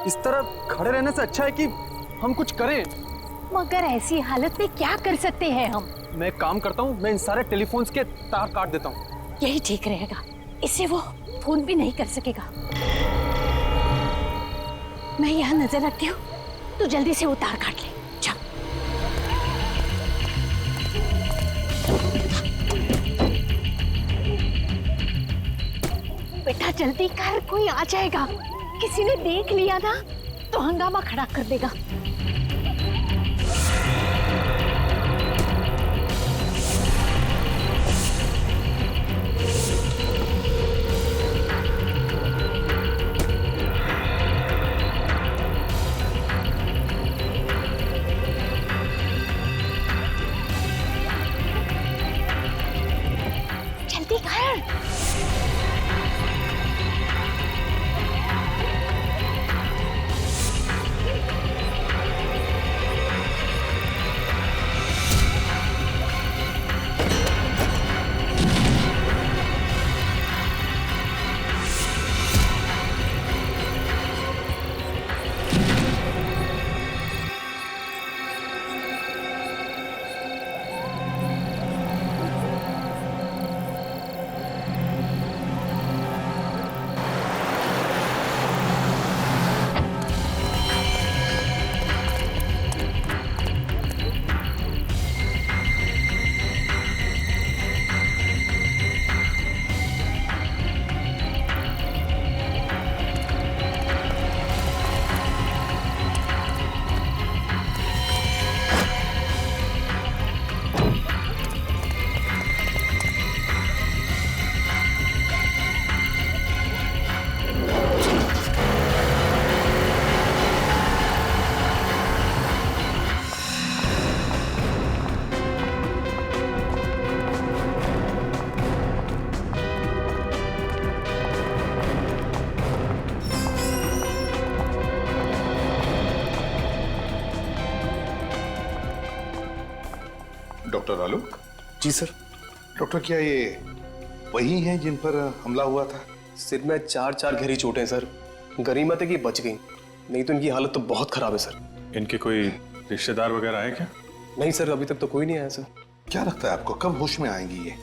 इस तरह खड़े रहने से अच्छा है कि हम कुछ करें। मगर ऐसी हालत में क्या कर सकते हैं हम? मैं एक काम करता हूँ, मैं इन सारे टेलीफोन्स के तार काट देता हूँ। यही ठीक रहेगा, इससे वो फोन भी नहीं कर सकेगा। मैं यहाँ नजर रखती हूँ, तू जल्दी से वो तार काट ले। चल। बेटा जल्दी कर, कोई आ जाएगा। किसी ने देख लिया ना तो हंगामा खड़ा कर देगा। जल्दी कर। डॉक्टर आलोक। जी सर। डॉक्टर, क्या ये वही हैं जिन पर हमला हुआ था? सिर में 4 गहरी चोटें हैं सर। गनीमत है कि बच गई, नहीं तो इनकी हालत तो बहुत खराब है सर। इनके कोई रिश्तेदार वगैरह आए क्या? नहीं सर, अभी तक तो कोई नहीं आया सर। क्या लगता है आपको कब होश में आएंगी ये?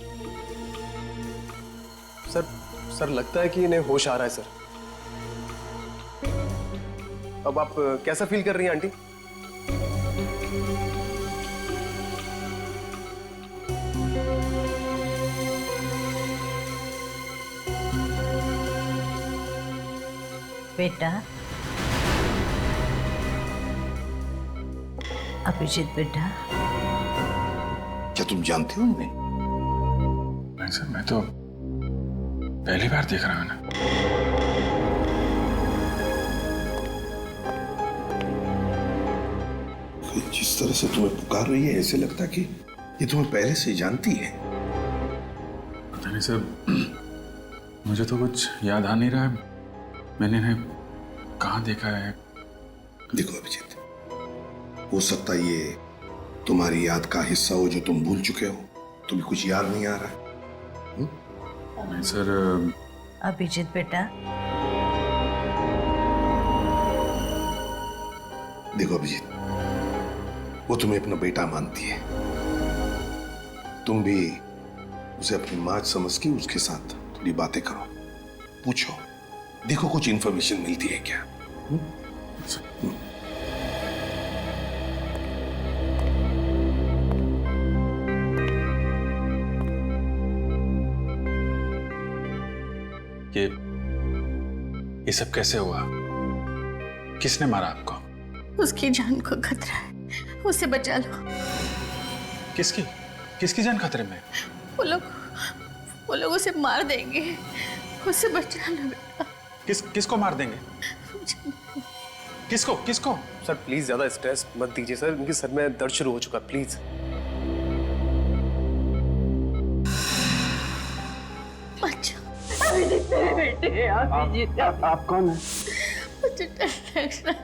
सर लगता है कि इन्हें होश आ रहा है सर। अब आप कैसा फील कर रही हैं आंटी? बेटा, अभिजीत बेटा, क्या तुम जानते हो उन्हें? नहीं सर, मैं तो पहली बार देख रहा हूं ना। जिस तरह से तुम्हें पुकार रही है, ऐसे लगता कि ये तुम्हें पहले से जानती है। पता नहीं सर, मुझे तो कुछ याद आ नहीं रहा है। मैंने इन्हें कहाँ देखा है? देखो अभिजीत, हो सकता है ये तुम्हारी याद का हिस्सा हो जो तुम भूल चुके हो। तुम्हें कुछ याद नहीं आ रहा है? नहीं सर। अभिजीत बेटा, देखो अभिजीत, वो तुम्हें अपना बेटा मानती है। तुम भी उसे अपनी माँ समझ के उसके साथ थोड़ी बातें करो, पूछो, देखो कुछ इंफॉर्मेशन मिलती है क्या। ये सब कैसे हुआ? किसने मारा आपको? उसकी जान को खतरा है, उसे बचा लो। किसकी जान खतरे में? वो लोग उसे मार देंगे, उसे बचा लो बेटा। किसको मार देंगे? किसको? सर प्लीज ज्यादा स्ट्रेस मत दीजिए सर, उनके सर में दर्द शुरू हो चुका, प्लीज। अभिजीत मेरे बेटे, अभिजीत। आप कौन है? मुझे डर लग रहा है।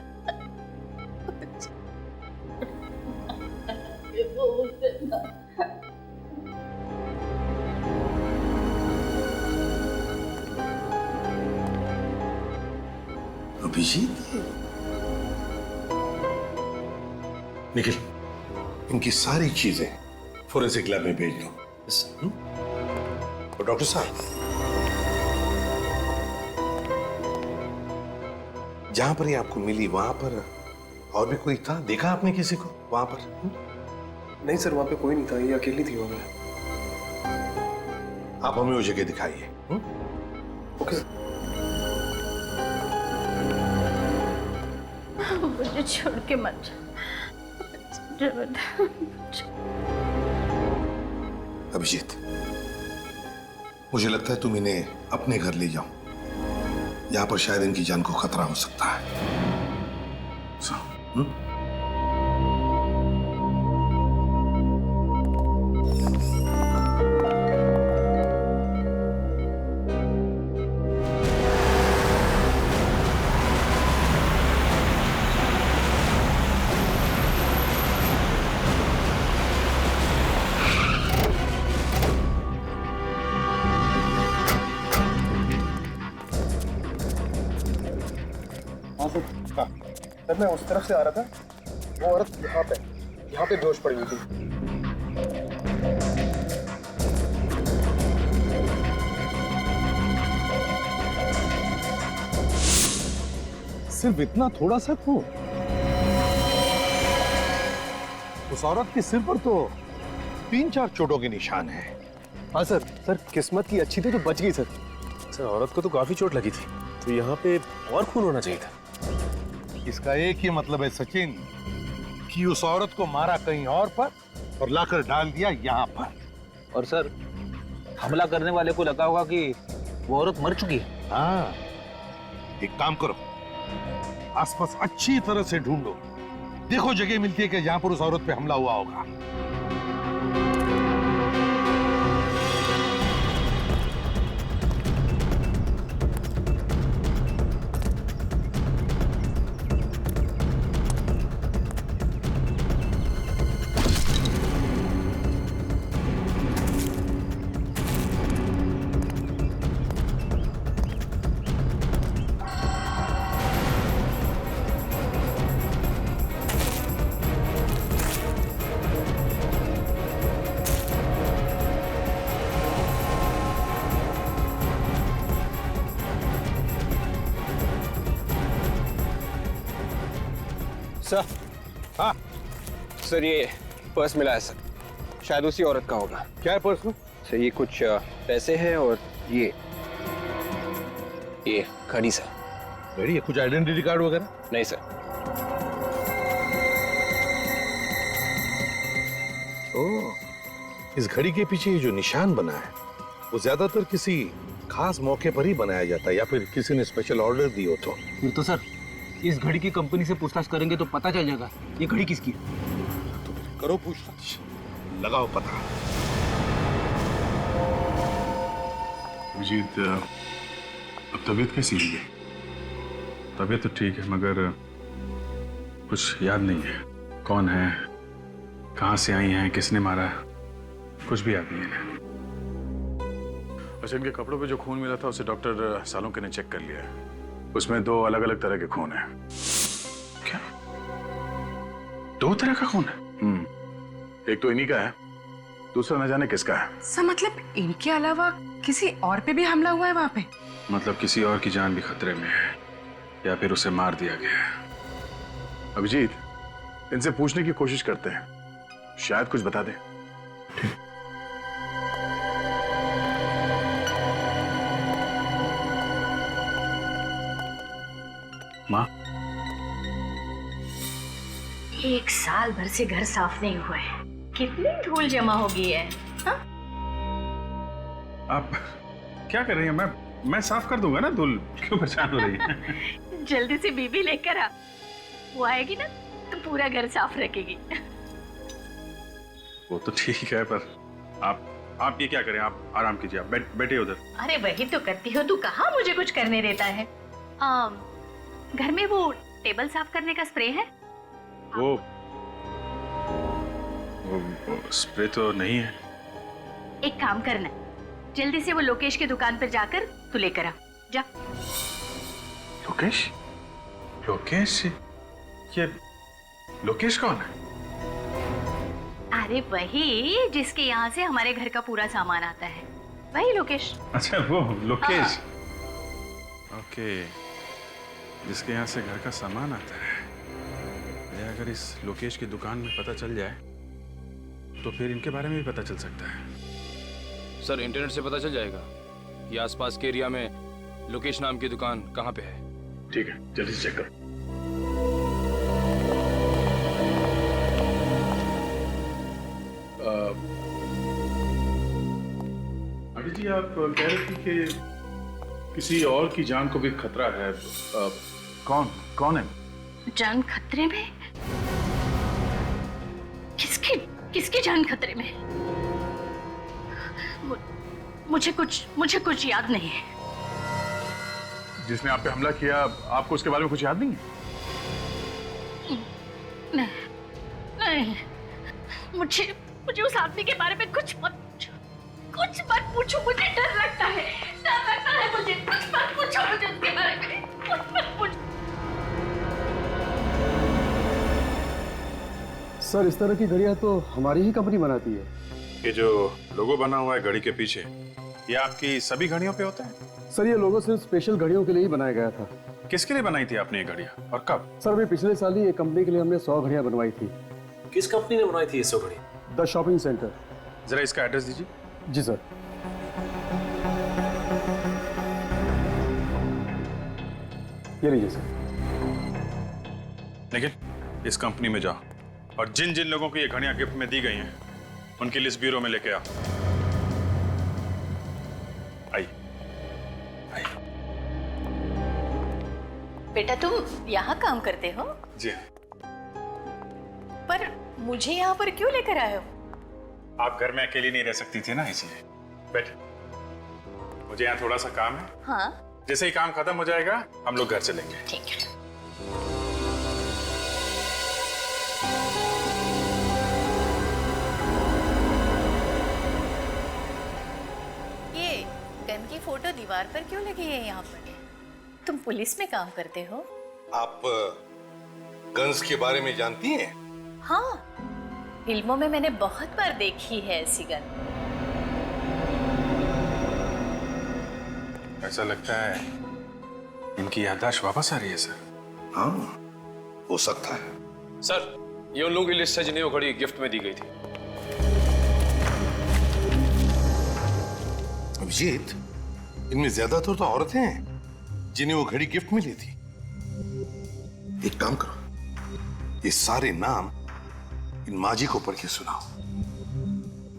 अभिजीत, निखिल, इनकी सारी चीजें फोरेंसिक लैब में भेज दो। और डॉक्टर साहब, जहां पर ये आपको मिली वहां पर और भी कोई था? देखा आपने किसी को वहां पर? नहीं सर, वहां पे कोई नहीं था, ये अकेली थी वहां पे। आप हमें वो जगह दिखाइए। ओके। मुझे छोड़ के मत जा। अभिजीत, मुझे लगता है तुम इन्हें अपने घर ले जाओ। यहां पर शायद इनकी जान को खतरा हो सकता है। सर मैं उस तरफ से आ रहा था, वो औरत यहाँ पे बेहोश पड़ी हुई थी। सिर्फ इतना थोड़ा सा खून? उस औरत के सिर पर तो 3-4 चोटों के निशान हैं। हाँ सर, किस्मत की अच्छी थी तो बच गई सर। सर औरत को तो काफी चोट लगी थी, तो यहाँ पे और खून होना चाहिए था। इसका एक ही मतलब है सचिन, कि उस औरत को मारा कहीं और पर और लाकर डाल दिया यहाँ पर। और सर, हमला करने वाले को लगा होगा कि वो औरत मर चुकी है। हाँ, एक काम करो, आसपास अच्छी तरह से ढूंढो, देखो जगह मिलती है कि जहां पर उस औरत पे हमला हुआ होगा। सर, हाँ, सर ये पर्स मिला है सर, शायद उसी औरत का होगा। क्या है पर्स में? सर ये कुछ पैसे हैं और ये घड़ी सर। घड़ी है? कुछ आइडेंटिटी कार्ड वगैरह? नहीं सर। ओह, इस घड़ी के पीछे ये जो निशान बना है वो ज्यादातर किसी खास मौके पर ही बनाया जाता है, या फिर किसी ने स्पेशल ऑर्डर दी हो तो। फिर तो सर इस घड़ी की कंपनी से पूछताछ करेंगे तो पता चल जाएगा ये घड़ी किसकी है। तो करो पूछताछ, लगाओ पता। अभिजीत, अब तबीयत कैसी है? तबीयत तो ठीक है, मगर कुछ याद नहीं है। कौन है, कहाँ से आई हैं, किसने मारा, कुछ भी याद नहीं है। अच्छा, इनके कपड़ों पे जो खून मिला था उसे डॉक्टर सालुंके ने चेक कर लिया है। उसमें 2 अलग-अलग तरह के खून हैं। क्या? 2 तरह का खून है? एक तो इन्हीं का है, दूसरा न जाने किसका है। सर मतलब इनके अलावा किसी और पे भी हमला हुआ है वहां पे? मतलब किसी और की जान भी खतरे में है, या फिर उसे मार दिया गया है। अभिजीत, इनसे पूछने की कोशिश करते हैं, शायद कुछ बता दे। माँ, 1 साल भर से घर साफ नहीं हुआ है, कितनी धूल जमा हो गई है। हाँ? आप क्या कर रही हैं? मैं साफ कर दूंगा ना, धूल क्यों परेशान हो रही है? जल्दी से बीबी लेकर आ, वो आएगी ना तो पूरा घर साफ रखेगी। वो तो ठीक है, पर आप ये क्या करें, आप आराम कीजिए, आप बैठिए उधर। अरे वही तो करती हो तू, कहाँ मुझे कुछ करने देता है। घर में वो टेबल साफ करने का स्प्रे है? वो स्प्रे तो नहीं है। एक काम करना, जल्दी से वो लोकेश की दुकान पर जाकर तू लेकर आ जा। लोकेश? लोकेश? ये लोकेश कौन है? अरे वही जिसके यहाँ से हमारे घर का पूरा सामान आता है, वही लोकेश। अच्छा वो लोकेश। ओके, जिसके यहाँ से घर का सामान आता है। ये अगर इस लोकेश की दुकान में पता चल जाए तो फिर इनके बारे में भी पता चल सकता है। सर इंटरनेट से पता चल जाएगा कि आसपास के एरिया में लोकेश नाम की दुकान कहाँ पे है। ठीक है, जल्दी से चेक करो। अभी जी आप कह रहे थे कि किसी और की जान को भी खतरा है। कौन है? जान खतरे में? किसकी जान खतरे में? मुझे कुछ याद नहीं है। जिसने आप पे हमला किया, आपको उसके बारे में कुछ याद नहीं है? नहीं, मुझे उस आदमी के बारे में कुछ मत पूछो, मुझे डर लगता है मुझे। कुछ मत पूछो मुझे उसके बारे में, कुछ मत पूछो। सर इस तरह की घड़ियां तो हमारी ही कंपनी बनाती है। ये जो लोगो बना हुआ है घड़ी के पीछे, ये आपकी सभी घड़ियों पे होता है? सर ये लोगो सिर्फ स्पेशल घड़ियों के लिए ही बनाया गया था। किसके लिए बनाई थी आपने ये घड़ियां और कब? सर अभी पिछले साल ही एक कंपनी के लिए हमने 100 घड़ियां बनवाई थी। किस कंपनी ने बनाई थी ये 100 घड़ी? The shopping centre. जरा इसका एड्रेस दीजिए। जी सर। ये लीजिए सर। लेकिन इस कंपनी में जाओ और जिन जिन लोगों को ये घड़ियां गिफ्ट में दी गई हैं उनकी लिस्ट ब्यूरो में लेके आओ। आइए। बेटा तुम यहाँ काम करते हो? जी हाँ। पर मुझे यहाँ पर क्यों लेकर आए हो? आप घर में अकेली नहीं रह सकती थी ना, इसलिए। बैठ। मुझे यहाँ थोड़ा सा काम है। हाँ जैसे ही काम खत्म हो जाएगा हम लोग घर चलेंगे। ठीक है। ये गन की फोटो दीवार पर क्यों लगी है यहाँ पर? तुम पुलिस में काम करते हो? आप गन्स के बारे में जानती हैं? हाँ, फिल्मों में मैंने बहुत बार देखी है ऐसी गन। ऐसा लगता है इनकी याददाश्त वापस आ रही है सर। हाँ, हो सकता है। सर ये उन लोगों की लिस्ट है जिन्हें वो घड़ी गिफ्ट में दी गई थी। अभिजीत, इनमें ज्यादातर तो औरतें हैं जिन्हें वो घड़ी गिफ्ट में ली थी। एक काम करो, ये सारे नाम इन माजी को पढ़ के सुनाओ।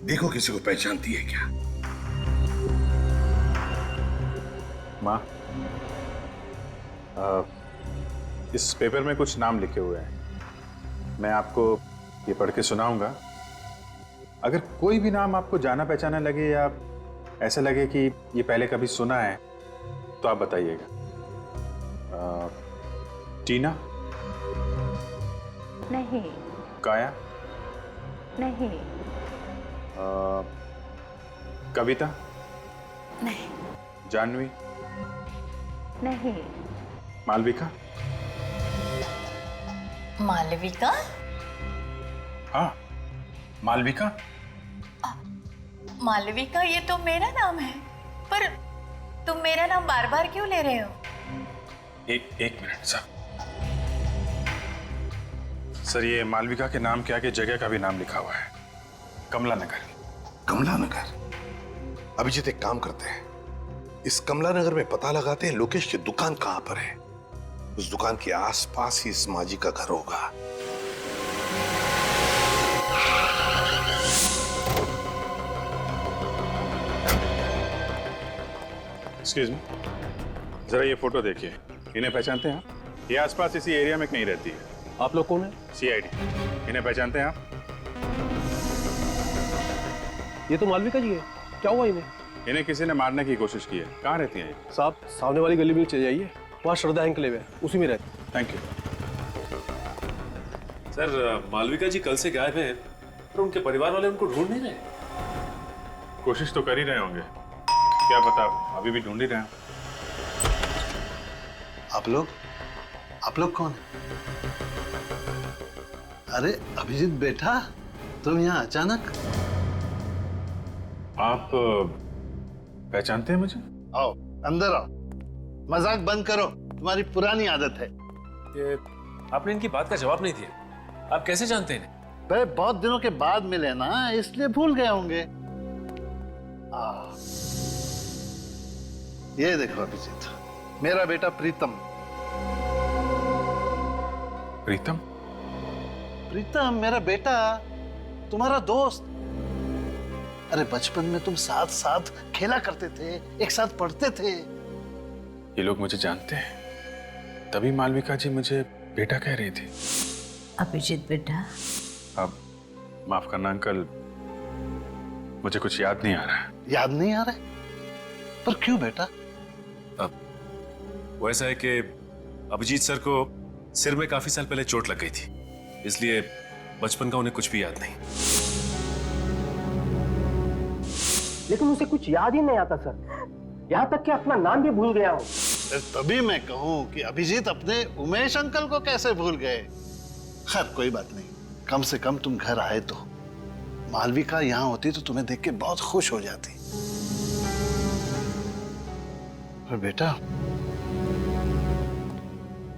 देखो किसी को पहचानती है क्या। माँ, इस पेपर में कुछ नाम लिखे हुए हैं, मैं आपको ये पढ़ के सुनाऊंगा। अगर कोई भी नाम आपको जाना पहचाना लगे या ऐसा लगे कि ये पहले कभी सुना है तो आप बताइएगा। टीना? नहीं। काया? नहीं। कविता? नहीं। जानवी? नहीं। मालविका? मालविका? हाँ, मालविका। मालविका ये तो मेरा नाम है, पर तुम मेरा नाम बार बार क्यों ले रहे हो? एक मिनट सर, ये मालविका के नाम के आगे जगह का भी नाम लिखा हुआ है, कमला नगर। कमला नगर? अभिजीत एक काम करते हैं, इस कमला नगर में पता लगाते हैं लोकेश की दुकान कहां पर है। उस दुकान के आसपास ही इस माजी का घर होगा। एक्सक्यूज मी, जरा ये फोटो देखिए। इन्हें पहचानते हैं आप? ये आसपास इसी एरिया में कहीं रहती है। आप लोग कौन है? सीआईडी। इन्हें पहचानते हैं आप? ये तो मालविका जी है। क्या हुआ इन्हें? इन्हें किसी ने मारने की कोशिश की है। कहाँ रहती हैं ये? साहब सामने वाली गली में चले जाइए, वहाँ श्रद्धा एंकलेव है, उसी में रहती। Thank you. सर मालविका जी कल से गायब हैं, पर उनके परिवार वाले उनको ढूंढ नहीं रहे। कोशिश तो कर ही रहे होंगे, क्या पता अभी भी ढूंढ ही रहे हैं। आप लोग कौन है? अरे अभिजीत बेटा, तुम यहाँ अचानक? आप पहचानते हैं मुझे? आओ अंदर आओ, मजाक बंद करो, तुम्हारी पुरानी आदत है। ये आपने इनकी बात का जवाब नहीं दिया। आप कैसे जानते हैं? भाई बहुत दिनों के बाद मिले ना, इसलिए भूल गए होंगे। ये देखो अभिजीत, मेरा बेटा प्रीतम। प्रीतम? प्रीतम मेरा बेटा, तुम्हारा दोस्त। अरे बचपन में तुम साथ साथ खेला करते थे, एक साथ पढ़ते थे। ये लोग मुझे जानते हैं, तभी मालविका जी मुझे बेटा कह रही थी। अभिजीत बेटा, अब माफ करना अंकल, मुझे कुछ याद नहीं आ रहा है। याद नहीं आ रहा है? पर क्यों बेटा? वो ऐसा है कि अभिजीत सर को सिर में काफी साल पहले चोट लग गई थी, इसलिए बचपन का उन्हें कुछ भी याद नहीं। लेकिन उसे कुछ याद ही नहीं आता सर, यहाँ तक कि अपना नाम भी भूल गया हूँ। तभी मैं कहूँ कि अभिजीत अपने उमेश अंकल को कैसे भूल गए। खैर कोई बात नहीं, कम से कम तुम घर आए तो। मालविका यहाँ होती तो तुम्हें देख के बहुत खुश हो जाती। पर बेटा,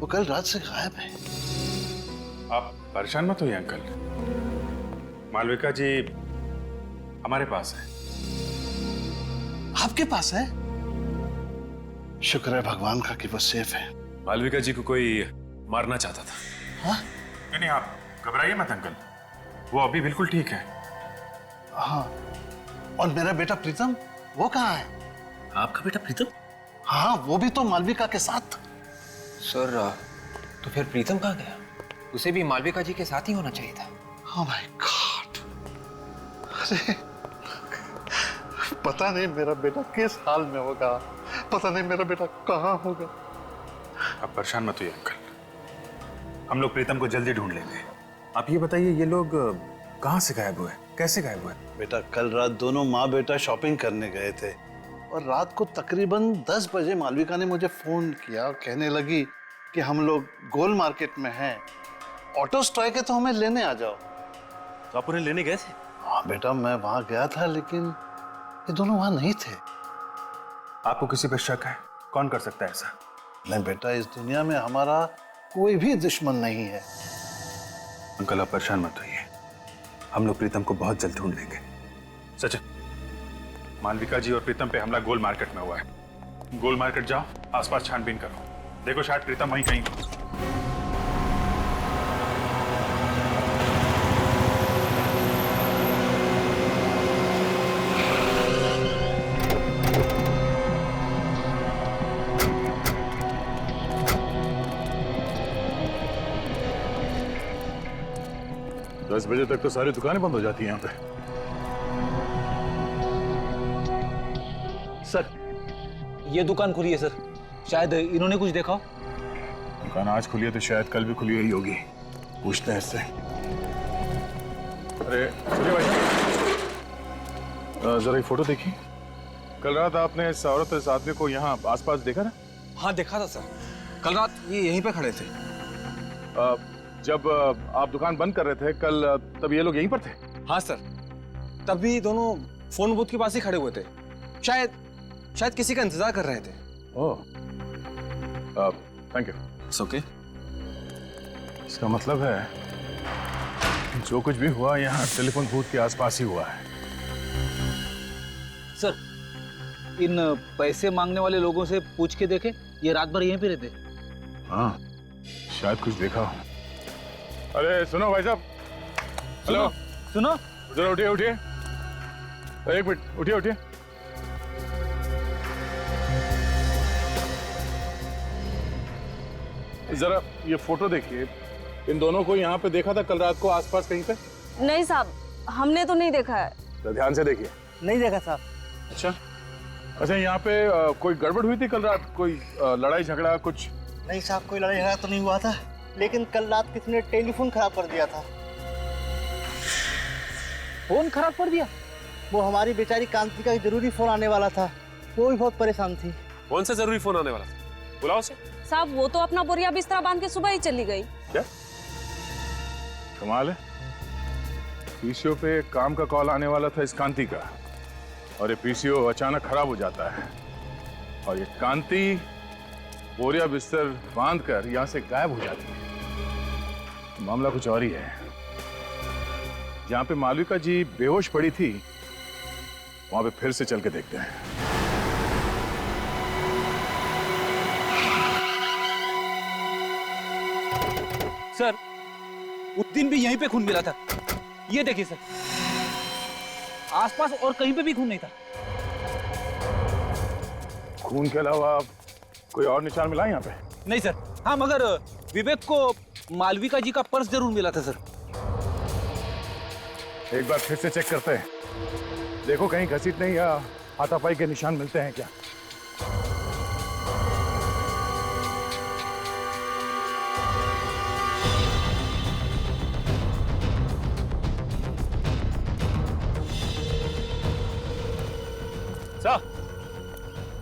वो कल रात से गायब है। आप परेशान मत होइए अंकल, मालविका जी हमारे पास है। आपके पास है? शुक्र है भगवान का कि वो सेफ है। मालविका जी को कोई मारना चाहता था। हाँ? नहीं, आप घबराइए मत अंकल, वो अभी बिल्कुल ठीक है। हाँ, और मेरा बेटा प्रीतम, वो कहाँ है? आपका बेटा प्रीतम? हाँ, वो भी तो मालविका के साथ। सर, तो फिर प्रीतम कहाँ गया? उसे भी मालविका जी के साथ ही होना चाहिए था। Oh my God! अरे पता नहीं मेरा बेटा किस हाल में होगा, पता नहीं मेरा बेटा कहाँ होगा। आप परेशान मत होइए अंकल, हम लोग प्रीतम को जल्दी ढूंढ लेंगे। आप ये बताइए, ये लोग कहाँ से गायब हुए, कैसे गायब हुए? बेटा कल रात दोनों माँ बेटा शॉपिंग करने गए थे और रात को तकरीबन 10 बजे मालविका ने मुझे फोन किया, कहने लगी कि हम लोग गोल मार्केट में हैं, ऑटो स्ट्राइक है तो हमें लेने आ जाओ। तो आप उन्हें लेने गए थे? हाँ बेटा, मैं वहां गया था लेकिन ये दोनों वहां नहीं थे। आपको किसी पर शक है? कौन कर सकता है ऐसा? नहीं बेटा, इस दुनिया में हमारा कोई भी दुश्मन नहीं है। अंकल आप परेशान मत होइए, हम लोग प्रीतम को बहुत जल्द ढूंढ लेंगे। सचिन, मालविका जी और प्रीतम पे हमला गोल मार्केट में हुआ है। गोल मार्केट जाओ, आसपास छानबीन करो, देखो शायद प्रीतम वहीं कहीं। दस बजे तक तो सारी दुकानें बंद हो जाती हैं यहाँ पे। सर, ये दुकान खुली है सर, शायद इन्होंने कुछ देखा हो। दुकान आज खुली है तो शायद कल भी खुली हुई होगी, पूछते हैं इससे। अरे सुनिए भाई साहब, जरा ये फोटो देखिए। कल रात आपने इस औरत इस आदमी को यहाँ आसपास देखा ना? हाँ देखा था सर, कल रात ये यहीं पे खड़े थे। जब आप दुकान बंद कर रहे थे कल, तब ये लोग यहीं पर थे? हाँ सर, तभी दोनों फोन बूथ के पास ही खड़े हुए थे, शायद किसी का इंतजार कर रहे थे। ओह, थैंक यू। It's okay. इसका मतलब है जो कुछ भी हुआ यहाँ टेलीफोन बूथ के आसपास ही हुआ है। सर, इन पैसे मांगने वाले लोगों से पूछ के देखे, ये रात भर यहीं पे रहते। हाँ, शायद कुछ देखा हो। अरे सुनो भाई साहब, हेलो, सुनो, जरा उठिए उठिए, एक मिनट, उठिए उठिए। जरा ये फोटो देखिए, इन दोनों को यहाँ पे देखा था कल रात को आसपास कहीं पे? नहीं साहब, हमने तो नहीं देखा है। तो ध्यान से देखिए। नहीं देखा साहब। अच्छा, अच्छा यहाँ पे कोई गड़बड़ हुई थी कल रात? कोई लड़ाई झगड़ा कुछ? नहीं साहब, कोई लड़ाई झगड़ा तो नहीं हुआ था, लेकिन कल रात किसी ने टेलीफोन खराब कर दिया था। फोन खराब कर दिया? वो हमारी बेचारी कांति का जरूरी फोन आने वाला था, वो भी बहुत परेशान थी। कौन सा जरूरी फोन आने वाला था? बुलाओ उसे। साहब वो तो अपना बोरिया बिस्तरा बांध के सुबह ही चली गई। क्या कमाल है, पीसीओ पे काम का कॉल आने वाला था इस कांति का, और ये पीसीओ अचानक खराब हो जाता है और ये कांति बोरिया बिस्तर बांध कर यहां से गायब हो जाती है। मामला कुछ और ही है। जहां पे मालविका जी बेहोश पड़ी थी वहां पे फिर से चल के देखते हैं। सर, उस दिन भी यहीं पे खून मिला था। ये देखिए सर, आसपास और कहीं पे भी खून नहीं था। खून के अलावा कोई और निशान मिला यहाँ पे? नहीं सर। हाँ, मगर विवेक को मालविका जी का पर्स जरूर मिला था सर। एक बार फिर से चेक करते हैं, देखो कहीं घसीटने या हाथापाई के निशान मिलते हैं क्या।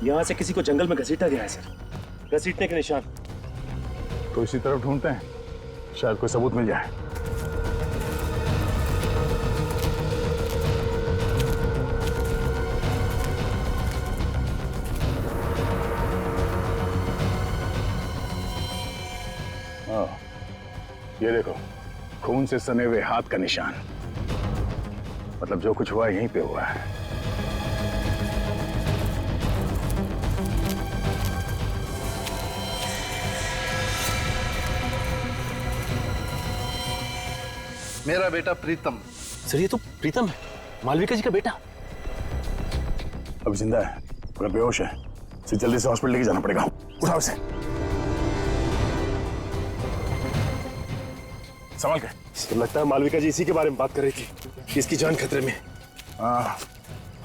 यहाँ से किसी को जंगल में घसीटा गया है सर, घसीटने के निशान। तो इसी तरफ ढूंढते हैं, शायद कोई सबूत मिल जाए। हाँ, ये देखो, खून से सने हुए हाथ का निशान। मतलब जो कुछ हुआ यहीं पे हुआ है। मेरा बेटा प्रीतम। सर ये तो प्रीतम है, मालविका जी का बेटा। अभी जिंदा है मगर बेहोश है। इसे जल्दी से हॉस्पिटल लेके जाना पड़ेगा। उठाओ इसे। संभाल के। सर लगता है मालविका जी इसी के बारे में बात कर रही थी कि इसकी जान खतरे में। हाँ,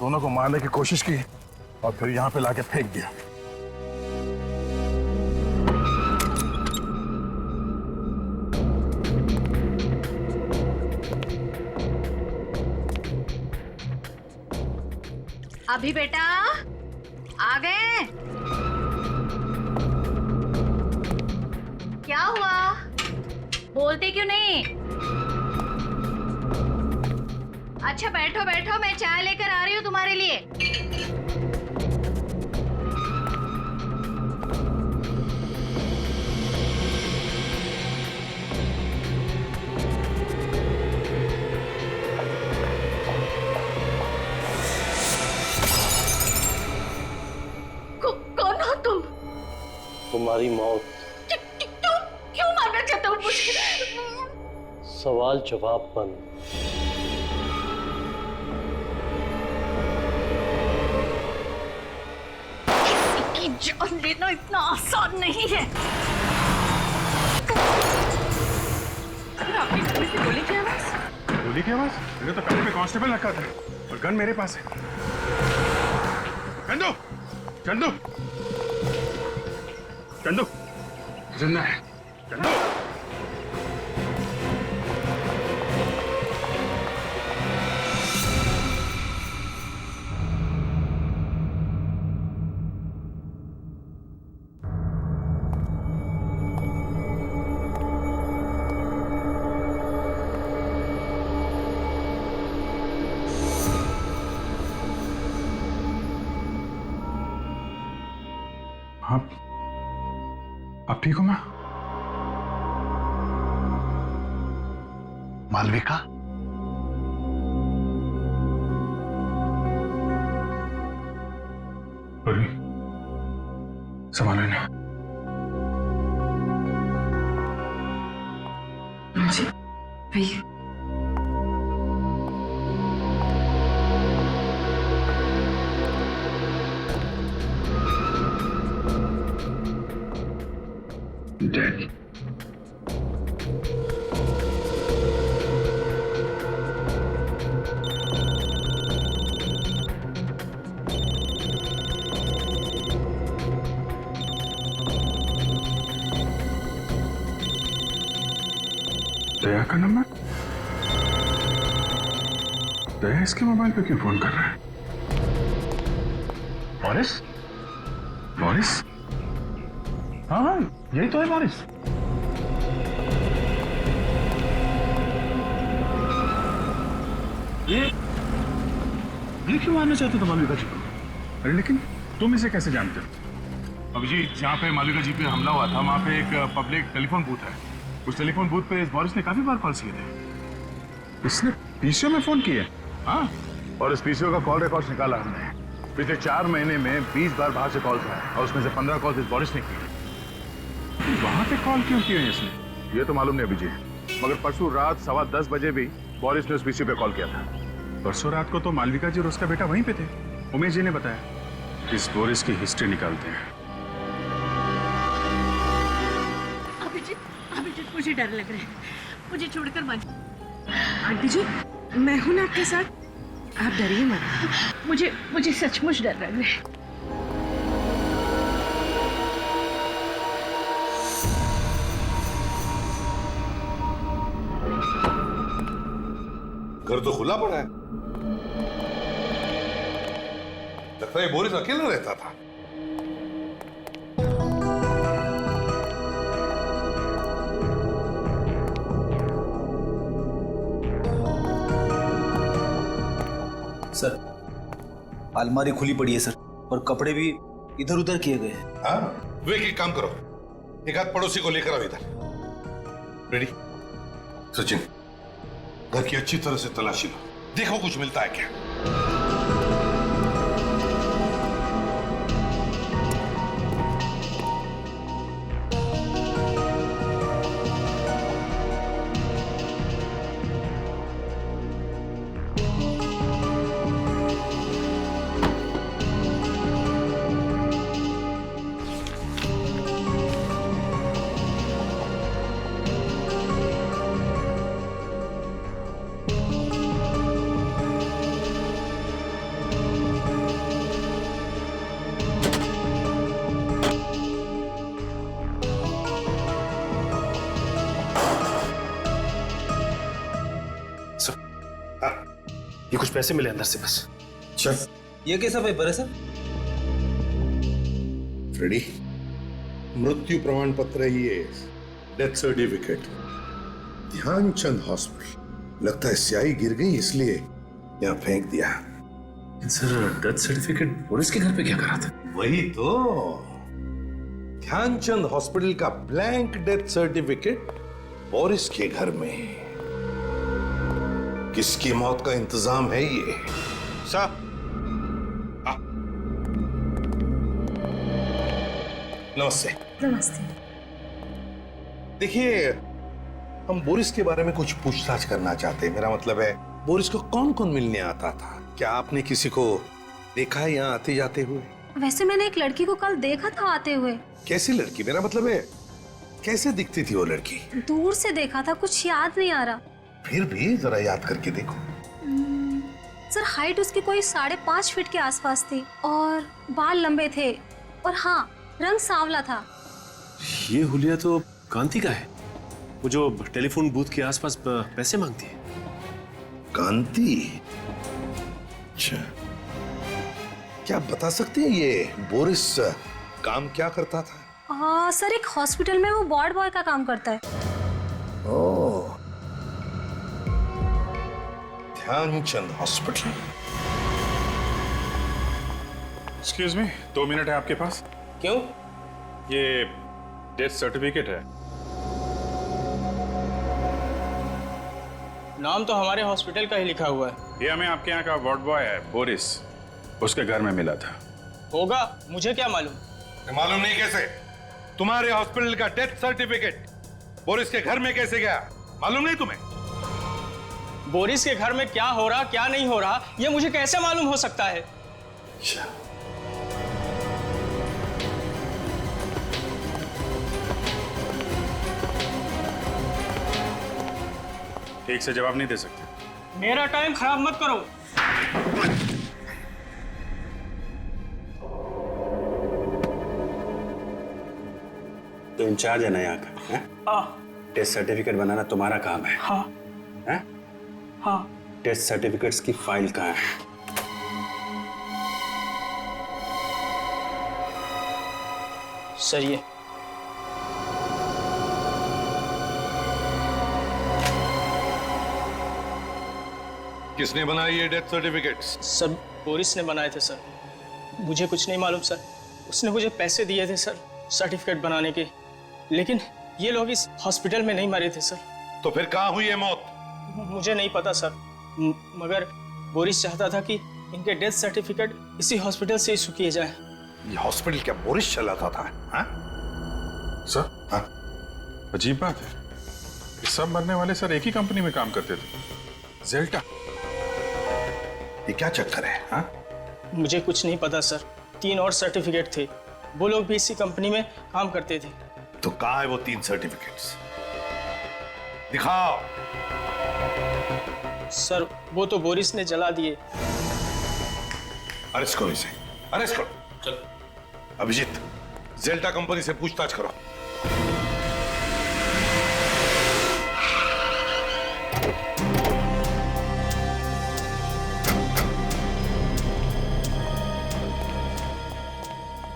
दोनों को मारने की कोशिश की और फिर यहाँ पे लाके फेंक दिया। अभी बेटा आ गए? क्या हुआ, बोलते क्यों नहीं? अच्छा बैठो बैठो, मैं चाय लेकर आ रही हूँ तुम्हारे लिए। कौन हो तुम? तुम्हारी मौत। क्यों मारना चाहते हो मुझे? सवाल जवाब बंद। किसी की जान लेना इतना आसान नहीं है। आपके घर में से गोली की आवाज? गोली की आवाज? मैंने तो कमरे में कांस्टेबल रखा था और गन मेरे पास है। चंदू, चंदू, चंदू, जिंदा है। चंदू, आप ठीक हो मां? मालविका? अरे संभालो ना। जी भैया। Dead. दया का नंबर? दया इसके मोबाइल पे क्यों फोन कर रहा है? मॉरिस? मॉरिस? हाँ, यही तो है मॉरिस। ये क्यों मारना चाहते थे मालविका जी को? अरे लेकिन तुम इसे कैसे जानते हो? अभिजीत, जहाँ पे मालविका जी पे हमला हुआ था वहाँ पे एक पब्लिक टेलीफोन बूथ है। उस टेलीफोन बूथ पे इस बोरिस ने काफी बार कॉल किए थे। इसने पीसीओ में फोन किए? हाँ, और इस पीसीओ का कॉल रिकॉर्ड निकाला हमने। पिछले 4 महीने में 20 बार बाहर से कॉल था और उसमें से 15 कॉल इस बोरिस ने किए। वहां पे कॉल क्यों किए इसने, ये तो मालूम नहीं अभिजीत। मगर परसों रात 10:15 बजे भी बोरिस ने उस पीसीओ पे कॉल किया था। परसों रात को तो मालविका जी और उसका बेटा वहीं पे थे, उमेश जी ने बताया। इस बोरिस की हिस्ट्री निकालते हैं। अभिजीत, मुझे डर लग रहा है, मुझे छोड़कर मत। आंटी जी, मैं हूं ना आपके साथ, आप डरिए मत। मुझे सचमुच डर लग रहा है। घर तो खुला पड़ा है, लगता है बोरिस अकेला रहता था। सर, अलमारी खुली पड़ी है सर, और कपड़े भी इधर उधर किए गए हैं। हाँ, विवेक एक काम करो, एक आध पड़ोसी को लेकर आओ इधर। रेडी? सचिन, घर की अच्छी तरह से तलाशी लो, देखो कुछ मिलता है क्या। ये कुछ पैसे मिले अंदर से बस। चल, ये कैसा पेपर है सर? रेडी? मृत्यु प्रमाण पत्र है ये, डेथ सर्टिफिकेट, ध्यानचंद हॉस्पिटल। लगता है स्याही गिर गई इसलिए यहाँ फेंक दिया। सर, डेथ सर्टिफिकेट बोरिस के घर पे क्या करा था? वही तो, ध्यानचंद हॉस्पिटल का ब्लैंक डेथ सर्टिफिकेट बोरिस के घर में। किसकी मौत का इंतजाम है ये? साहब, नमस्ते। नमस्ते। देखिए, हम बोरिस के बारे में कुछ पूछताछ करना चाहते हैं। मेरा मतलब है, बोरिस को कौन कौन मिलने आता था? क्या आपने किसी को देखा है यहाँ आते जाते हुए? वैसे मैंने एक लड़की को कल देखा था आते हुए। कैसी लड़की? मेरा मतलब है, कैसे दिखती थी वो लड़की? दूर से देखा था, कुछ याद नहीं आ रहा। फिर भी जरा याद करके देखो। सर, हाइट उसकी कोई 5.5 फीट के आसपास थी और बाल लंबे थे, और हाँ, रंग सांवला था। ये हुलिया तो कांति का है, वो जो टेलीफोन बूथ के आसपास पैसे मांगती है। कांति? अच्छा, क्या आप बता सकते हैं ये बोरिस काम क्या करता था? सर, एक हॉस्पिटल में वो वार्ड बॉय का काम करता है। Oh, Dhyanchand hospital. Excuse me, 2 minute है आपके पास? क्यों? ये डेथ सर्टिफिकेट है। नाम तो हमारे हॉस्पिटल का ही लिखा हुआ है। ये हमें आपके यहाँ का वार्ड बॉय है बोरिस, उसके घर में मिला था। होगा, मुझे क्या मालूम? मालूम नहीं कैसे? तुम्हारे हॉस्पिटल का डेथ सर्टिफिकेट बोरिस के घर में कैसे गया? मालूम नहीं तुम्हें? बोरिस के घर में क्या हो रहा क्या नहीं हो रहा, ये मुझे कैसे मालूम हो सकता है? ठीक से जवाब नहीं दे सकते। मेरा टाइम खराब मत करो। तो इंचार्ज है ना यहाँ का? हाँ। टेस्ट सर्टिफिकेट बनाना तुम्हारा काम है? हाँ। है? हाँ। टेस्ट सर्टिफिकेट्स की फाइल कहाँ है? सर, ये किसने बनाई ये डेथ सर्टिफिकेट्स? सर बोरिस ने बनाए थे सर। मुझे कुछ नहीं मालूम सर। उसने मुझे पैसे दिए थे सर सर्टिफिकेट बनाने के, लेकिन ये लोग इस हॉस्पिटल में नहीं मरे थे सर। तो फिर कहाँ हुई है मौत? मुझे नहीं पता सर, मगर बोरिस चाहता था कि इनके डेथ सर्टिफिकेट इसी हॉस्पिटल से इशू किए जाए। ये हॉस्पिटल क्या बोरिस चलाता था? हाँ? सर, हाँ? अजीब बात है, ये सब मरने वाले सर एक ही कंपनी में काम करते थे, जेल्टा। ये क्या चक्कर है? हाँ? मुझे कुछ नहीं पता सर। 3 और सर्टिफिकेट थे, वो लोग भी इसी कंपनी में काम करते थे। तो कहाँ है वो 3 सर्टिफिकेट्स? दिखाओ। सर वो तो बोरिस ने जला दिए। अरेस्ट करो इसे, अरेस्ट करो। चलो अभिजीत, जेल्टा कंपनी से पूछताछ करो।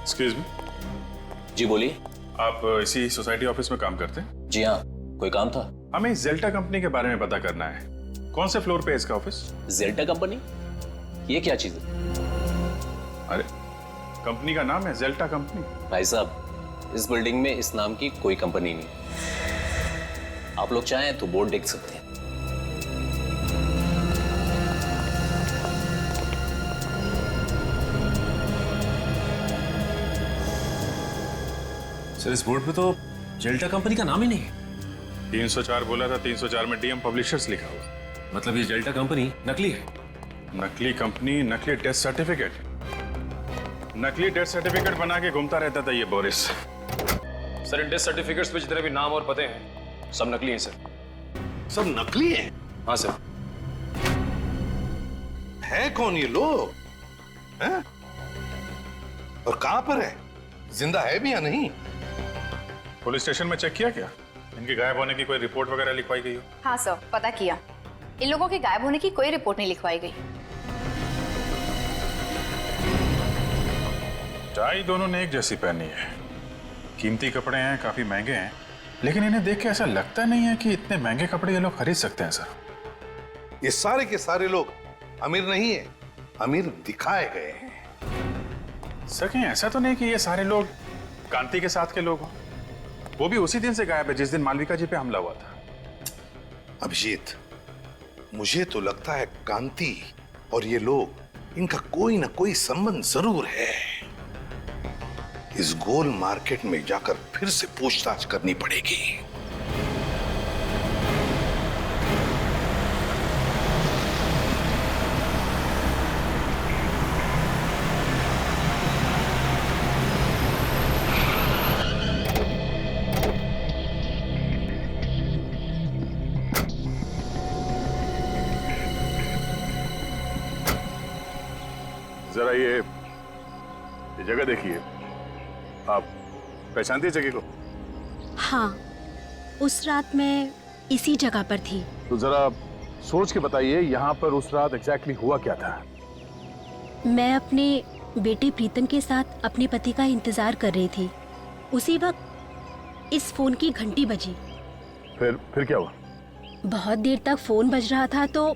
Excuse me. जी बोलिए। आप इसी सोसाइटी ऑफिस में काम करते हैं? जी हाँ, कोई काम था? हमें जेल्टा कंपनी के बारे में पता करना है। कौन से फ्लोर पे है इसका ऑफिस? जेल्टा कंपनी? ये क्या चीज है? अरे कंपनी का नाम है जेल्टा कंपनी। भाई साहब, इस बिल्डिंग में इस नाम की कोई कंपनी नहीं। आप लोग चाहें तो बोर्ड देख सकते हैं। सर इस बोर्ड पे तो जेल्टा कंपनी का नाम ही नहीं है। 304 बोला था, 304 में डीएम पब्लिशर्स लिखा हुआ। मतलब ये जेल्टा कंपनी नकली है? नकली कंपनी, नकली डेथ सर्टिफिकेट। नकली डेथ सर्टिफिकेट बना के घूमता रहता था ये Boris. Sir in death certificates पे जितने भी नाम और पते हैं सब नकली हैं सर। सब नकली हैं? हाँ सर। है कौन ये लोग? हैं? और कहां पर है? जिंदा है भी या नहीं? पुलिस स्टेशन में चेक किया क्या? इनके गायब होने की कोई रिपोर्ट वगैरह लिखवाई गई हो? हाँ सर, पता किया। इन लोगों के गायब होने की कोई रिपोर्ट नहीं लिखवाई गई। टाई दोनों ने एक जैसी पहनी है। कीमती कपड़े हैं, काफी महंगे हैं, लेकिन इन्हें देख के ऐसा लगता नहीं है कि इतने महंगे कपड़े ये लोग खरीद सकते हैं सर। ये सारे के सारे लोग अमीर नहीं है, अमीर दिखाए गए हैं। सर कहीं ऐसा तो नहीं कि ये सारे लोग कांति के साथ के लोग हो? वो भी उसी दिन से गायब है जिस दिन मालविका जी पे हमला हुआ था। अभिजीत, मुझे तो लगता है कांति और ये लोग, इनका कोई ना कोई संबंध जरूर है। इस गोल मार्केट में जाकर फिर से पूछताछ करनी पड़ेगी। जरा ये जगह देखिए, आप पहचानती है जगह को? हाँ, उस रात मैं इसी जगह पर थी। तो जरा सोच के बताइए यहाँ पर उस रात एग्जैक्टली हुआ क्या था? मैं अपने बेटे प्रीतम के साथ अपने पति का इंतजार कर रही थी। उसी वक्त इस फोन की घंटी बजी। फिर क्या हुआ? बहुत देर तक फोन बज रहा था तो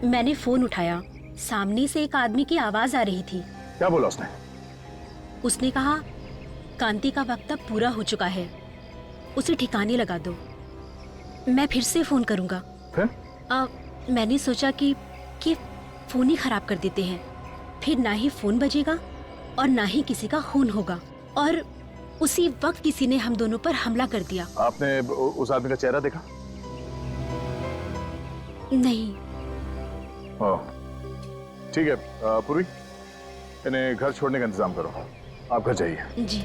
मैंने फोन उठाया। सामने से एक आदमी की आवाज आ रही थी। क्या बोला उसने? उसने कहा, कांति का वक्त अब पूरा हो चुका है, उसे ठिकाने लगा दो। मैं फिर से फोन करूंगा। फिर? मैंने सोचा कि फोन ही खराब कर देते हैं, फिर ना ही फोन बजेगा और ना ही किसी का खून होगा। और उसी वक्त किसी ने हम दोनों पर हमला कर दिया। आपने उस आदमी का चेहरा देखा? नहीं। ठीक है पूर्वी, इन्हें घर छोड़ने का इंतजाम करो। आप घर जाइए। जी।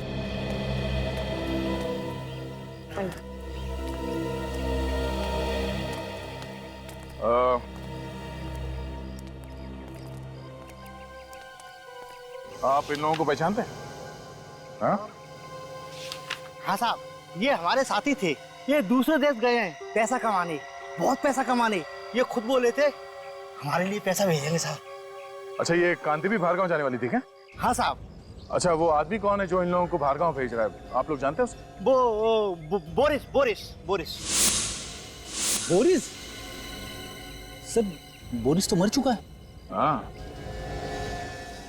आप इन लोगों को पहचानते हैं? हाँ? हाँ साहब, ये हमारे साथी थे। ये दूसरे देश गए हैं पैसा कमाने, बहुत पैसा कमाने। ये खुद बोले थे हमारे लिए पैसा भेजेंगे साहब। अच्छा, ये कांति भी बाहर गांव जाने वाली थी क्या? हाँ साहब। अच्छा, वो आदमी कौन है जो इन लोगों को बाहर गांव भेज रहा है? आप लोग जानते हैं उसको? Boris Boris Boris Boris? Sir Boris तो मर चुका है। हाँ,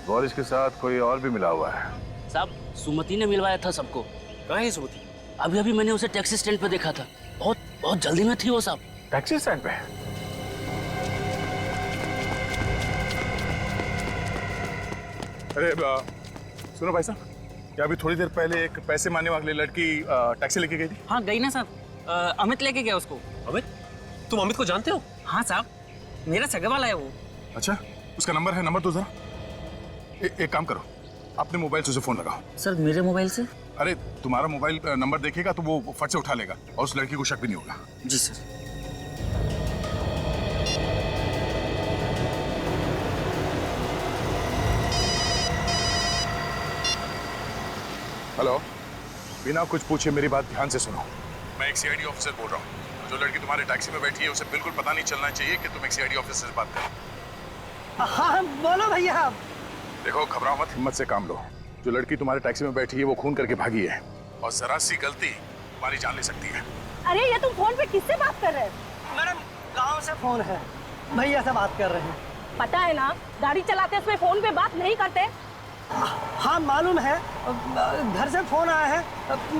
बोरिस के साथ कोई और भी मिला हुआ है। साहब, सुमति ने मिलवाया था सबको। कहाँ है सुमति? अभी अभी मैंने उसे टैक्सी स्टैंड पे देखा था। बहुत बहुत जल्दी में थी वो साहब। टैक्सी स्टैंड पे? अरे सुनो भाई साहब, क्या अभी थोड़ी देर पहले एक पैसे मांगने वाली लड़की टैक्सी लेके गई थी? हाँ गई ना साहब, अमित लेके गया उसको। अमित? तुम अमित को जानते हो? हाँ साहब, मेरा सगा वाला है वो। अच्छा, उसका नंबर है? नंबर दो जरा। एक काम करो, अपने मोबाइल से उसे फोन लगाओ। सर मेरे मोबाइल से? अरे तुम्हारा मोबाइल नंबर देखेगा तो वो फट से उठा लेगा और उस लड़की को शक भी नहीं होगा। जी सर। हेलो, बिना कुछ पूछे मेरी बात ध्यान से सुनो। मैं एक सीआईडी ऑफिसर बोल रहा हूँ। जो लड़की तुम्हारे टैक्सी में बैठी है उसे बिल्कुल पता नहीं चलना चाहिए कि तुम एक सीआईडी ऑफिसर से बात करो। हाँ बोलो भैया। देखो, घबराओ मत, हिम्मत से काम लो। जो लड़की तुम्हारे टैक्सी में बैठी है वो खून करके भागी है और जरा सी गलती तुम्हारी जान ले सकती है। अरे ये तुम फोन पे किससे बात कर रहे हो? मैडम, गांव से फोन है, भैया से बात कर रहे हैं। पता है ना, गाड़ी चलाते समय फोन पे बात नहीं करते। हाँ मालूम है, घर से फोन आया है,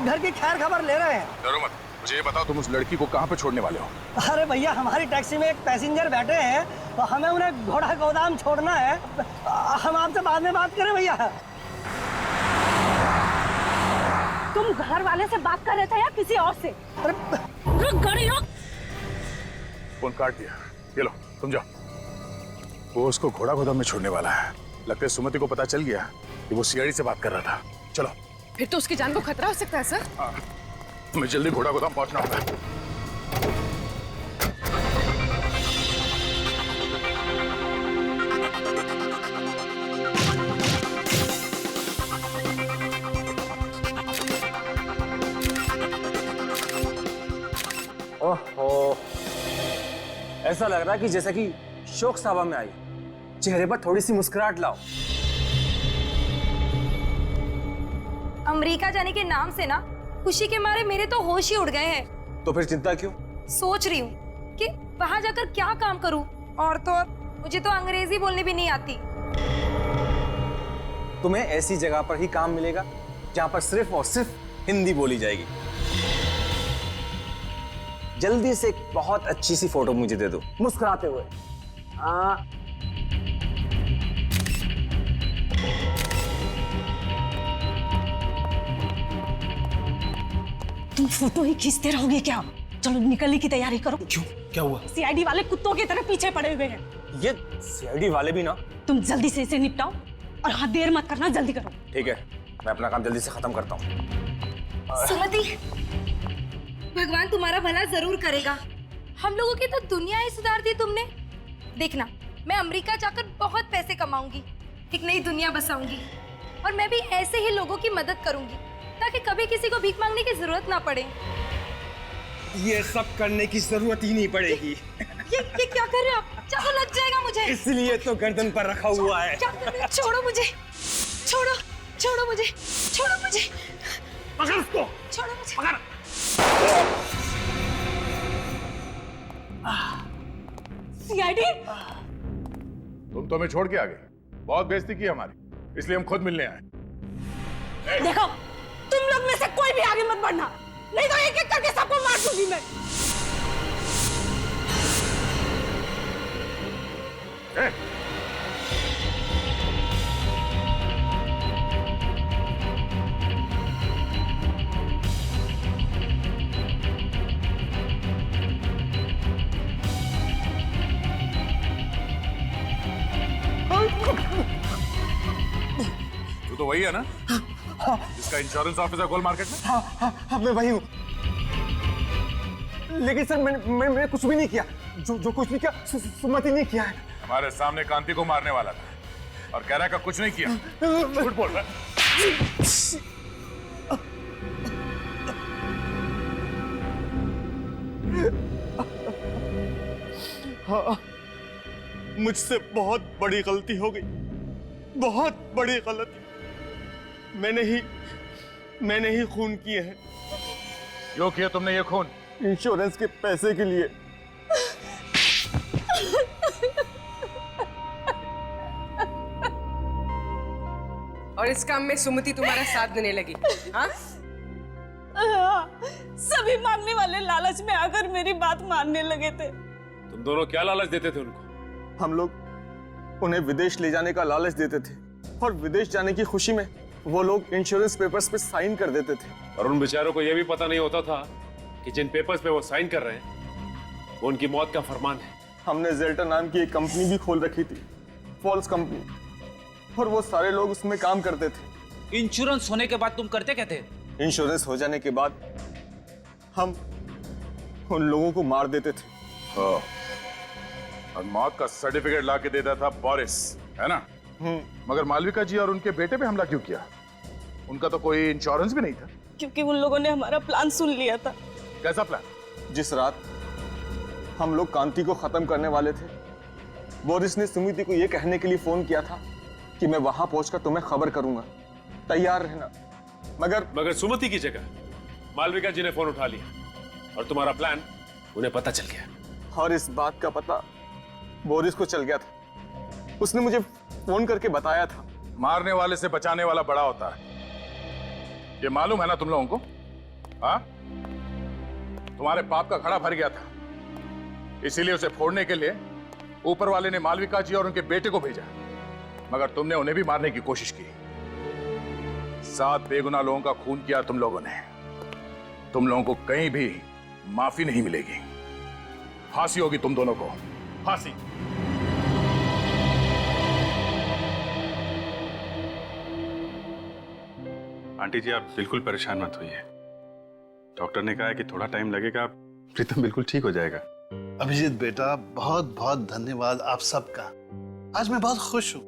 घर की खैर खबर ले रहे हैं। डरो मत, मुझे ये बताओ तुम उस लड़की को कहाँ पे छोड़ने वाले हो? अरे भैया, हमारी टैक्सी में एक पैसेंजर बैठे हैं तो हमें उन्हें घोड़ा गोदाम छोड़ना है। हम आपसे बाद में बात करें भैया। तुम घर वाले से बात कर रहे थे या किसी और से? रुक गाड़ी रुक। फोन काट दिया। ये लो, तुम जाओ। वो उसको घोड़ा गोदाम में छोड़ने वाला है। लगता है सुमति को पता चल गया कि वो सीआईडी से बात कर रहा था। चलो। फिर तो उसकी जान को खतरा हो सकता है सर। हाँ, मैं जल्दी घोड़ा गोदाम पहुंचना होगा। ओहो, ऐसा लग रहा है कि जैसा कि शोक सभा में आई। चेहरे पर थोड़ी सी मुस्कुराहट लाओ। अमेरिका जाने के नाम से ना खुशी के मारे मेरे तो होश ही उड़ गए हैं। तो फिर चिंता क्यों? सोच रही हूँ कि वहां जाकर क्या काम करूँ, और तो और मुझे तो अंग्रेजी बोलने भी नहीं आती। तुम्हें ऐसी जगह पर ही काम मिलेगा जहाँ पर सिर्फ और सिर्फ हिंदी बोली जाएगी। जल्दी से एक बहुत अच्छी सी फोटो मुझे दे दो, मुस्कुराते हुए। तुम फोटो ही खींचते रहोगे क्या? चलो निकलने की तैयारी करो। क्यों, क्या हुआ? सीआईडी वाले कुत्तों की तरह पीछे पड़े हुए हैं। ये सीआईडी वाले भी ना। तुम जल्दी से इसे निपटाओ और हाँ, देर मत करना, जल्दी करो। ठीक है, मैं अपना काम जल्दी से खत्म करता हूँ। सुमति, भगवान तुम्हारा भला जरूर करेगा। हम लोगों की तो दुनिया ही सुधार दी तुमने। देखना, मैं अमेरिका जाकर बहुत पैसे कमाऊंगी, एक नई दुनिया बसाऊंगी, और मैं भी ऐसे ही लोगों की मदद करूंगी ताकि कभी किसी को भीख मांगने की जरूरत ना पड़े। ये सब करने की जरूरत ही नहीं पड़ेगी। ये क्या कर रहे हो आप? चाकू लग जाएगा मुझे। इसलिए तो गर्दन पर रखा हुआ है। क्या कर रहे हो? छोड़ो मुझे, छोड़ो, छोड़ो मुझे, छोड़ो मुझे, पकड़ उसको, छोड़ो मुझे, पकड़। सीआईडी, तुम तो हमें छोड़ के आ गए। बहुत बेइज्जती की हमारी, इसलिए हम खुद मिलने आए। देखो, तुम लोग में से कोई भी आगे मत बढ़ना, नहीं तो एक एक करके सबको मार दूंगी मैं। तू तो वही है ना जिसका इंश्योरेंस ऑफिसर गोल मार्केट में? हाँ, मैं वही हूँ। लेकिन सर मैंने कुछ भी नहीं किया। जो कुछ भी किया सुमति ने किया है। हमारे सामने कांति को मारने वाला था और कह रहा है कुछ नहीं किया। झूठ बोल रहा है। हाँ, मुझसे बहुत बड़ी गलती हो गई, बहुत बड़ी गलती। मैंने ही खून किए हैं। क्यों किया तुमने ये खून? इंश्योरेंस के पैसे के लिए। और इस काम में सुमति तुम्हारा साथ देने लगी। हाँ? सभी मांगने वाले लालच में आकर मेरी बात मानने लगे थे। तुम दोनों क्या लालच देते थे उनको? हम लोग उन्हें विदेश ले जाने का लालच देते थे और विदेश जाने की खुशी में वो लोग इंश्योरेंस पेपर्स पे साइन कर देते थे। और उन बेचारों को यह भी पता नहीं होता था कि जिन पेपर्स पे वो साइन कर रहे हैं वो उनकी मौत का फरमान है। हमने जेल्टर नाम की एक कंपनी भी खोल रखी थी, फॉल्स कंपनी, और वो सारे लोग उसमें काम करते थे। इंश्योरेंस होने के बाद तुम करते क्या थे? इंश्योरेंस हो जाने के बाद हम उन लोगों को मार देते थे। और मौत का सर्टिफिकेट ला के देता था बोरिस, है ना? मगर मालविका जी और उनके बेटे पे हमला क्यों किया? उनका तो कोई इंश्योरेंस भी नहीं था। क्योंकि उन लोगों ने हमारा प्लान सुन लिया था। कैसा प्लान? जिस रात हम लोग कांति को खत्म करने वाले थे, बोरिस ने सुमिति को यह कहने के लिए फोन किया था कि मैं वहां पहुंचकर तुम्हें खबर करूंगा, तैयार रहना। मगर सुमति की जगह मालविका जी ने फोन उठा लिया और तुम्हारा प्लान उन्हें पता चल गया। और इस बात का पता बोरिस को चल गया था। उसने मुझे फोन करके बताया था। मारने वाले से बचाने वाला बड़ा होता है, ये मालूम है ना तुम लोगों को? हाँ, तुम्हारे पाप का घड़ा भर गया था, इसीलिए उसे फोड़ने के लिए ऊपर वाले ने मालविका जी और उनके बेटे को भेजा, मगर तुमने उन्हें भी मारने की कोशिश की। 7 बेगुनाह लोगों का खून किया तुम लोगों ने। तुम लोगों को कहीं भी माफी नहीं मिलेगी। फांसी होगी तुम दोनों को, फांसी। आंटी जी आप बिल्कुल परेशान मत होइए। डॉक्टर ने कहा है कि थोड़ा टाइम लगेगा, प्रीतम बिल्कुल ठीक हो जाएगा। अभिजीत बेटा, बहुत बहुत धन्यवाद आप सबका। आज मैं बहुत खुश हूँ।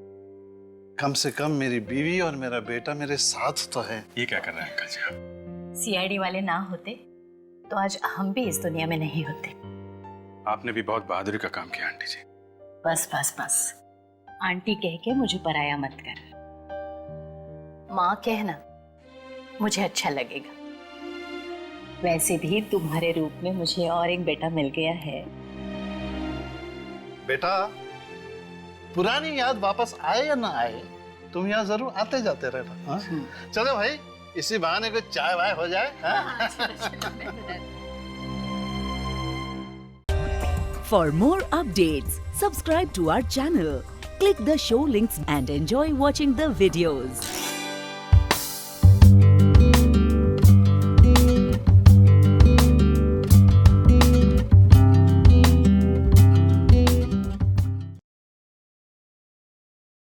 कम से कम मेरी बीवी और मेरा बेटा मेरे साथ तो है। ये क्या कर रहे हैं अंकल जी आप? सीआईडी वाले ना होते तो आज हम भी इस दुनिया में नहीं होते। आपने भी बहुत बहादुरी का काम किया आंटी जी। बस बस बस, आंटी कह के मुझे पराया मत कर। माँ कहना मुझे अच्छा लगेगा। वैसे भी तुम्हारे रूप में मुझे और एक बेटा मिल गया है। बेटा, पुरानी याद वापस आए या ना आए, तुम यहाँ जरूर आते जाते रहना। हाँ? चलो भाई, इसी बहाने को चाय वाय हो जाए। हाँ? For more updates, subscribe to our channel, click the show links and enjoy watching the videos.